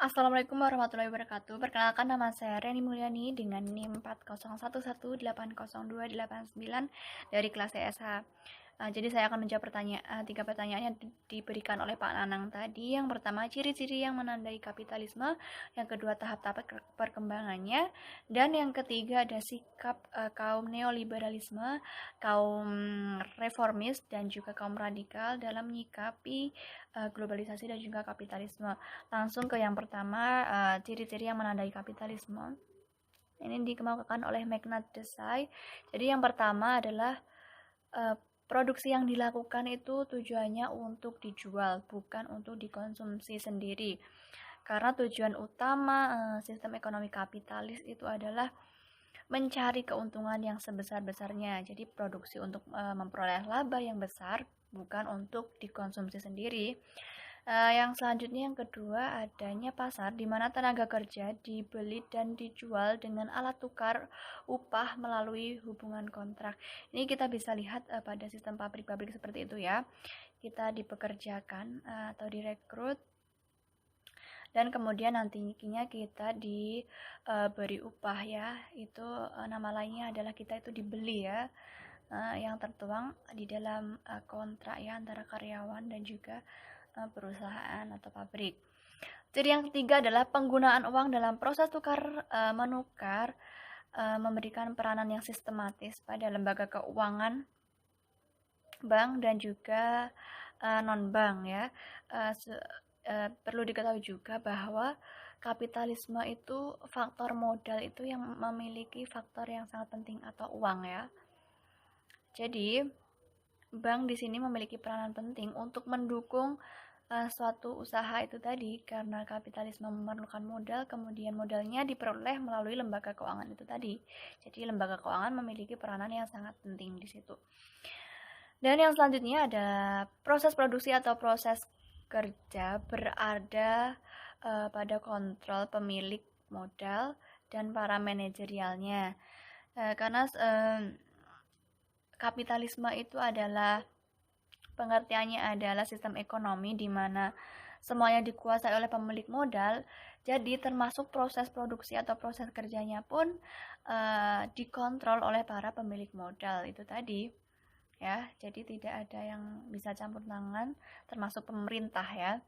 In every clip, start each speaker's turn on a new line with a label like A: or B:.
A: Assalamualaikum warahmatullahi wabarakatuh. Perkenalkan, nama saya Reni Mulyani dengan NIM 4011180289 dari kelas CSH. Jadi saya akan menjawab tiga pertanyaan yang diberikan oleh Pak Nanang tadi. Yang pertama, ciri-ciri yang menandai kapitalisme. Yang kedua, tahap-tahap perkembangannya. Dan yang ketiga, ada sikap kaum neoliberalisme, kaum reformis, dan juga kaum radikal dalam menyikapi globalisasi dan juga kapitalisme. Langsung ke yang pertama, ciri-ciri yang menandai kapitalisme. Ini dikemukakan oleh Magnat Desai. Jadi yang pertama adalah produksi yang dilakukan itu tujuannya untuk dijual, bukan untuk dikonsumsi sendiri. Karena tujuan utama sistem ekonomi kapitalis itu adalah mencari keuntungan yang sebesar-besarnya. Jadi produksi untuk memperoleh laba yang besar, bukan untuk dikonsumsi sendiri. Yang selanjutnya, yang kedua, adanya pasar di mana tenaga kerja dibeli dan dijual dengan alat tukar upah melalui hubungan kontrak. Ini kita bisa lihat pada sistem pabrik-pabrik seperti itu ya. Kita dipekerjakan atau direkrut, dan kemudian nantinya kita diberi upah ya. Itu nama lainnya adalah kita itu dibeli ya. Yang tertuang di dalam kontrak ya, antara karyawan dan juga perusahaan atau pabrik. Jadi yang ketiga adalah penggunaan uang dalam proses tukar menukar memberikan peranan yang sistematis pada lembaga keuangan, bank dan juga non-bank ya. Perlu diketahui juga bahwa kapitalisme itu faktor modal itu yang memiliki faktor yang sangat penting atau uang ya. Jadi bank di sini memiliki peranan penting untuk mendukung suatu usaha itu tadi, karena kapitalisme memerlukan modal, kemudian modalnya diperoleh melalui lembaga keuangan itu tadi. Jadi lembaga keuangan memiliki peranan yang sangat penting di situ. Dan yang selanjutnya ada proses produksi atau proses kerja berada pada kontrol pemilik modal dan para manajerialnya. Karena kapitalisme itu adalah pengertiannya adalah sistem ekonomi di mana semuanya dikuasai oleh pemilik modal. Jadi termasuk proses produksi atau proses kerjanya pun dikontrol oleh para pemilik modal itu tadi ya. Jadi tidak ada yang bisa campur tangan, termasuk pemerintah ya.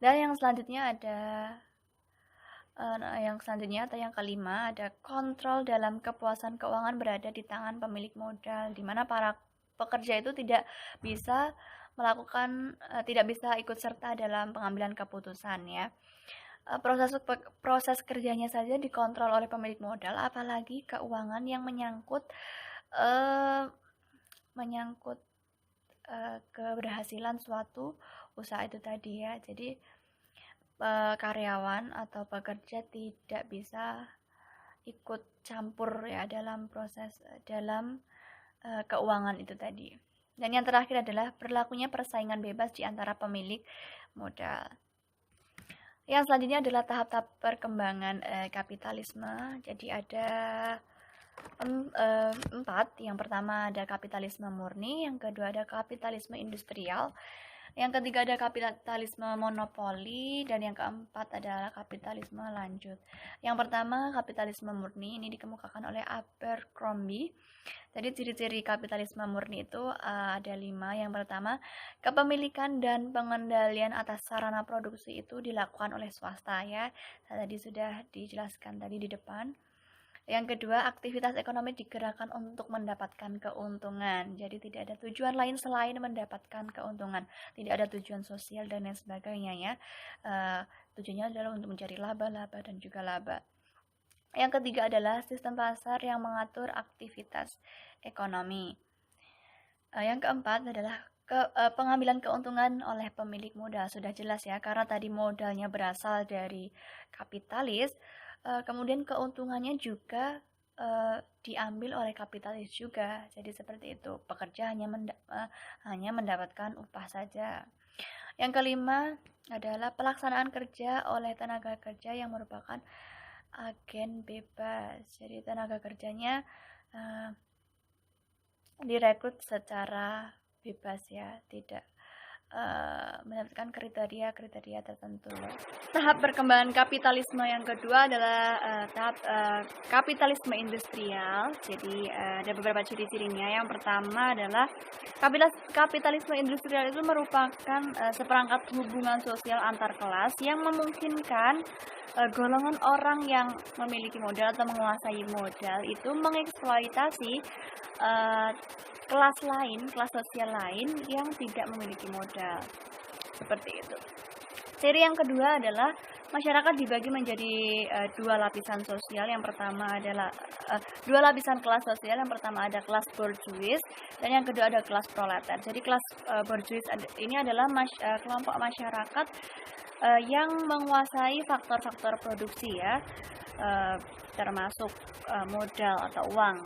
A: Dan yang selanjutnya ada atau yang kelima, ada kontrol dalam kepuasan keuangan berada di tangan pemilik modal, di mana para pekerja itu tidak bisa tidak bisa ikut serta dalam pengambilan keputusan ya. Proses kerjanya saja dikontrol oleh pemilik modal, apalagi keuangan yang menyangkut keberhasilan suatu usaha itu tadi ya. Jadi karyawan atau pekerja tidak bisa ikut campur ya dalam proses keuangan itu tadi. Dan yang terakhir adalah berlakunya persaingan bebas di antara pemilik modal. Yang selanjutnya adalah tahap-tahap perkembangan kapitalisme. Jadi ada 4. Yang pertama ada kapitalisme murni, yang kedua ada kapitalisme industrial, yang ketiga ada kapitalisme monopoli, dan yang keempat adalah kapitalisme lanjut. Yang pertama, kapitalisme murni, ini dikemukakan oleh Abercrombie. Jadi ciri-ciri kapitalisme murni itu ada 5. Yang pertama, kepemilikan dan pengendalian atas sarana produksi itu dilakukan oleh swasta ya. Tadi sudah dijelaskan tadi di depan. Yang kedua, aktivitas ekonomi digerakkan untuk mendapatkan keuntungan. Jadi tidak ada tujuan lain selain mendapatkan keuntungan. Tidak ada tujuan sosial dan lain sebagainya ya. Tujuannya adalah untuk mencari laba dan juga laba. Yang ketiga adalah sistem pasar yang mengatur aktivitas ekonomi. Yang keempat adalah pengambilan keuntungan oleh pemilik modal. Sudah jelas ya, karena tadi modalnya berasal dari kapitalis. Kemudian keuntungannya juga diambil oleh kapitalis juga. Jadi seperti itu, pekerja hanya mendapatkan upah saja. Yang kelima adalah pelaksanaan kerja oleh tenaga kerja yang merupakan agen bebas. Jadi tenaga kerjanya direkrut secara bebas ya, tidak mendapatkan kriteria-kriteria tertentu. Tahap perkembangan kapitalisme yang kedua adalah tahap kapitalisme industrial. Jadi ada beberapa ciri-cirinya. Yang pertama adalah kapitalisme industrial itu merupakan seperangkat hubungan sosial antar kelas yang memungkinkan golongan orang yang memiliki modal atau menguasai modal itu mengeksploitasi kelas sosial lain yang tidak memiliki modal. Seperti itu. Ciri yang kedua adalah masyarakat dibagi menjadi dua lapisan sosial. Yang pertama adalah dua lapisan kelas sosial. Yang pertama ada kelas bourgeois dan yang kedua ada kelas proletar. Jadi kelas bourgeois ini adalah kelompok masyarakat yang menguasai faktor-faktor produksi ya, termasuk modal atau uang.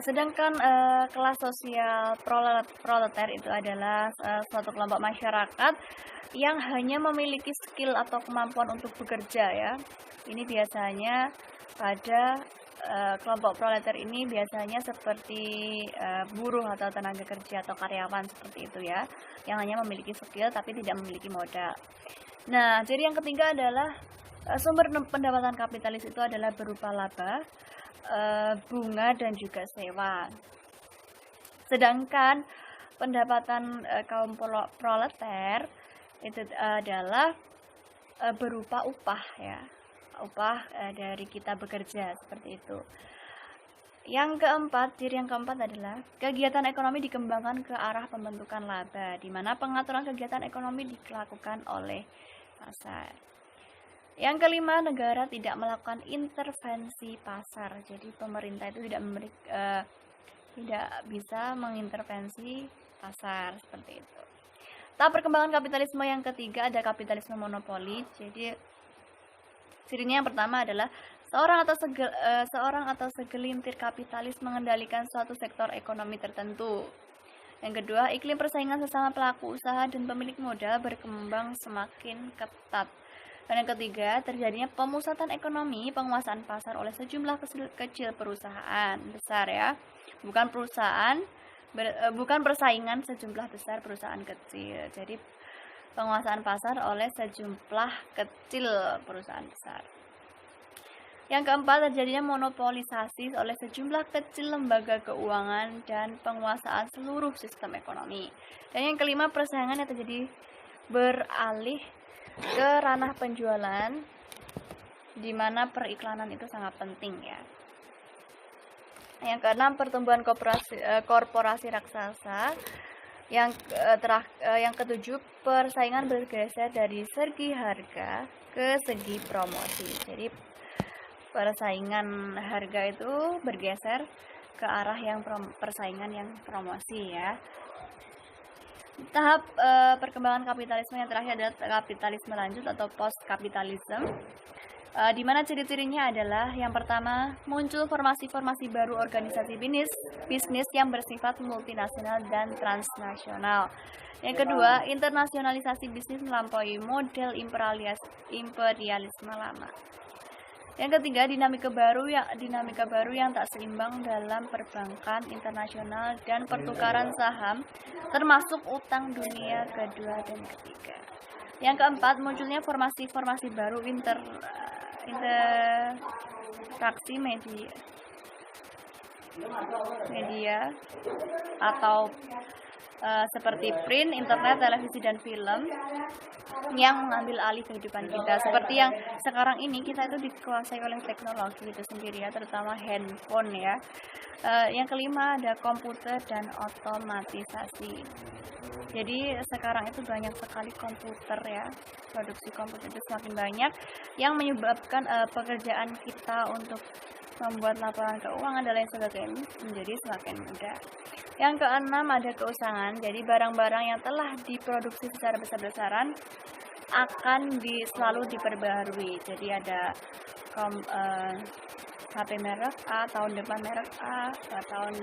A: Sedangkan kelas sosial proletar itu adalah suatu kelompok masyarakat yang hanya memiliki skill atau kemampuan untuk bekerja ya. Ini biasanya pada kelompok proletar ini biasanya seperti buruh atau tenaga kerja atau karyawan seperti itu ya, yang hanya memiliki skill tapi tidak memiliki modal. Nah, ciri yang ketiga adalah sumber pendapatan kapitalis itu adalah berupa laba, bunga dan juga sewa. Sedangkan pendapatan kaum proletar itu adalah berupa upah ya, upah dari kita bekerja seperti itu. Ciri yang keempat adalah kegiatan ekonomi dikembangkan ke arah pembentukan laba, di mana pengaturan kegiatan ekonomi dilakukan oleh pasar. Yang kelima, negara tidak melakukan intervensi pasar. Jadi pemerintah itu tidak bisa mengintervensi pasar seperti itu. Tahap perkembangan kapitalisme yang ketiga ada kapitalisme monopoli. Jadi cirinya yang pertama adalah seorang atau segelintir kapitalis mengendalikan suatu sektor ekonomi tertentu. Yang kedua, iklim persaingan sesama pelaku usaha dan pemilik modal berkembang semakin ketat. Dan yang ketiga, terjadinya pemusatan ekonomi, penguasaan pasar oleh sejumlah kecil perusahaan besar ya. Bukan persaingan sejumlah besar perusahaan kecil. Jadi penguasaan pasar oleh sejumlah kecil perusahaan besar. Yang keempat, terjadinya monopolisasi oleh sejumlah kecil lembaga keuangan dan penguasaan seluruh sistem ekonomi. Dan yang kelima, persaingan yang terjadi beralih ke ranah penjualan, di mana periklanan itu sangat penting ya. Yang keenam, pertumbuhan korporasi raksasa. Yang ketujuh, persaingan bergeser dari segi harga ke segi promosi. Jadi persaingan harga itu bergeser ke arah yang persaingan yang promosi ya. Tahap perkembangan kapitalisme yang terakhir adalah kapitalisme lanjut atau post kapitalisme, di mana ciri-cirinya adalah yang pertama, muncul formasi-formasi baru organisasi bisnis yang bersifat multinasional dan transnasional. Yang kedua, internasionalisasi bisnis melampaui model imperialisme lama. Yang ketiga, dinamika baru yang tak seimbang dalam perbankan internasional dan pertukaran saham, termasuk utang dunia kedua dan ketiga. Yang keempat, munculnya formasi-formasi baru interaksi media atau seperti print, internet, televisi, dan film yang mengambil alih kehidupan kita. Seperti yang sekarang ini kita itu dikuasai oleh teknologi itu sendiri ya, terutama handphone ya. Yang kelima ada komputer dan otomatisasi. Jadi sekarang itu banyak sekali komputer ya, produksi komputer itu semakin banyak yang menyebabkan pekerjaan kita untuk membuat laporan keuangan dan lain sebagainya menjadi semakin mudah. Yang keenam ada keusangan. Jadi barang-barang yang telah diproduksi secara besar-besaran akan selalu diperbaharui. Jadi ada HP merek A, tahun depan merek A, tahun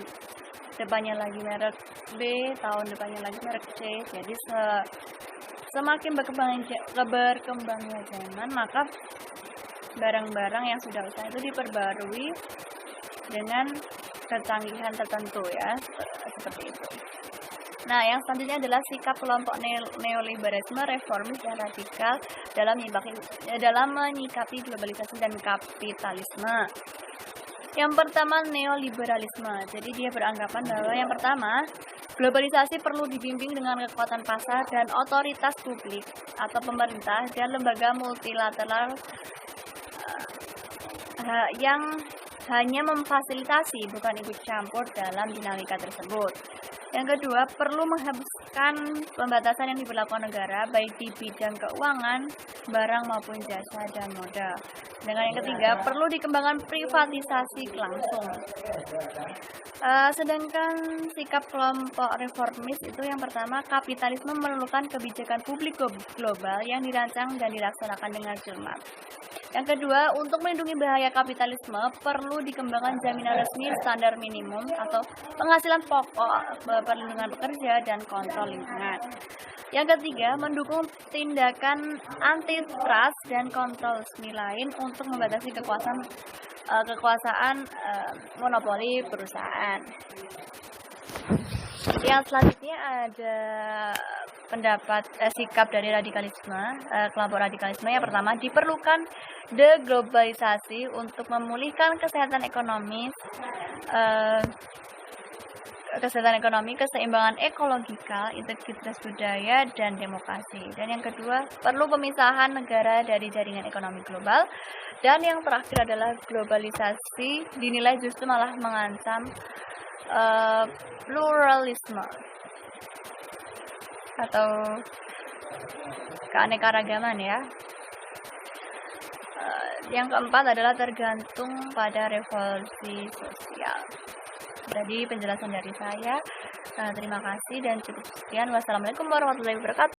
A: depannya lagi merek B, tahun depannya lagi merek C. Jadi semakin berkembangnya zaman, maka barang-barang yang sudah usang itu diperbarui dengan kecanggihan tertentu ya, seperti itu. Nah, yang selanjutnya adalah sikap kelompok neoliberalisme, reformis, dan radikal dalam menyikapi globalisasi dan kapitalisme. Yang pertama, neoliberalisme. Jadi dia beranggapan bahwa yang pertama, globalisasi perlu dibimbing dengan kekuatan pasar dan otoritas publik atau pemerintah dan lembaga multilateral yang hanya memfasilitasi, bukan ikut campur dalam dinamika tersebut. Yang kedua, perlu menghapuskan pembatasan yang diberlakukan negara, baik di bidang keuangan, barang maupun jasa dan modal. Dengan yang ketiga, perlu dikembangkan privatisasi langsung. Sedangkan sikap kelompok reformis itu yang pertama, kapitalisme memerlukan kebijakan publik global yang dirancang dan dilaksanakan dengan cermat. Yang kedua, untuk melindungi bahaya kapitalisme, perlu dikembangkan jaminan resmi standar minimum atau penghasilan pokok, perlindungan pekerja, dan kontrol lingkungan. Yang ketiga, mendukung tindakan antitrust dan kontrol resmi lain untuk membatasi kekuasaan monopoli perusahaan. Yang selanjutnya ada pendapat sikap dari kelompok radikalisme. Yang pertama, diperlukan deglobalisasi untuk memulihkan kesehatan ekonomi, keseimbangan ekologikal, integritas budaya, dan demokrasi. Dan yang kedua, perlu pemisahan negara dari jaringan ekonomi global. Dan yang terakhir adalah globalisasi dinilai justru malah mengancam pluralisme atau keanekaragaman ya. Yang keempat adalah tergantung pada revolusi sosial. Jadi penjelasan dari saya. Terima kasih dan cukup sekian. Wassalamualaikum warahmatullahi wabarakatuh.